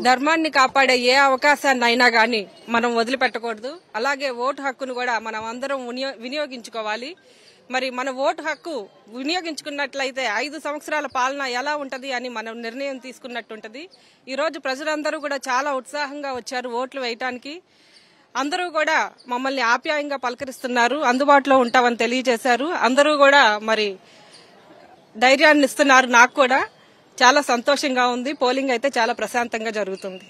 ధర్మాన్ని కాపాడే ఏ అవకాశాన్ని అయినా గానీ మనం వదిలిపెట్టకూడదు. అలాగే ఓటు హక్కును కూడా మనం అందరం వినియోగించుకోవాలి. మరి మన ఓటు హక్కు వినియోగించుకున్నట్లయితే 5 సంవత్సరాల పాలన ఎలా ఉంటది అని మనం నిర్ణయం తీసుకున్నట్టుంటది. ఈ రోజు ప్రజలందరూ కూడా చాలా ఉత్సాహంగా వచ్చారు ఓట్లు వేయటానికి. అందరూ కూడా మమ్మల్ని ఆప్యాయంగా పలకరిస్తున్నారు, అందుబాటులో ఉంటామని తెలియజేశారు. అందరూ కూడా మరి ధైర్యాన్ని ఇస్తున్నారు. నాకు కూడా చాలా సంతోషంగా ఉంది. పోలింగ్ అయితే చాలా ప్రశాంతంగా జరుగుతుంది.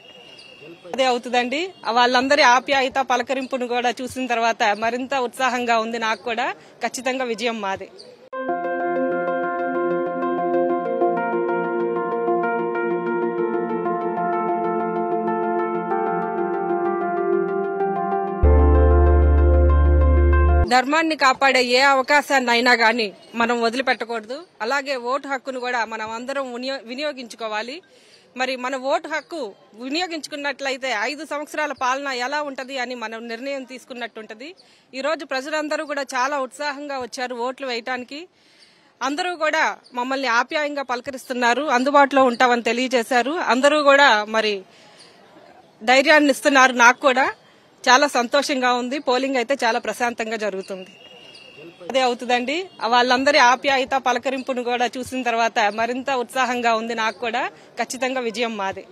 అదే అవుతుందండి. వాళ్ళందరి ఆప్యాయత పలకరింపును కూడా చూసిన తర్వాత మరింత ఉత్సాహంగా ఉంది. నాకు కూడా ఖచ్చితంగా విజయం మాదే. ధర్మాన్ని కాపాడే ఏ అవకాశాన్ని అయినా గానీ మనం వదిలిపెట్టకూడదు. అలాగే ఓటు హక్కును కూడా మనం అందరం వినియోగించుకోవాలి. మరి మన ఓటు హక్కు వినియోగించుకున్నట్లయితే 5 సంవత్సరాల పాలన ఎలా ఉంటది అని మనం నిర్ణయం తీసుకున్నట్టుంటది. ఈ రోజు ప్రజలందరూ కూడా చాలా ఉత్సాహంగా వచ్చారు ఓట్లు వేయటానికి. అందరూ కూడా మమ్మల్ని ఆప్యాయంగా పలకరిస్తున్నారు, అందుబాటులో ఉంటామని తెలియజేశారు. అందరూ కూడా మరి ధైర్యాన్ని ఇస్తున్నారు. నాకు కూడా చాలా సంతోషంగా ఉంది. పోలింగ్ అయితే చాలా ప్రశాంతంగా జరుగుతుంది. అదే అవుతుందండి. వాళ్ళందరి ఆప్యాయత పలకరింపును కూడా చూసిన తర్వాత మరింత ఉత్సాహంగా ఉంది. నాకు కూడా ఖచ్చితంగా విజయం మాదే.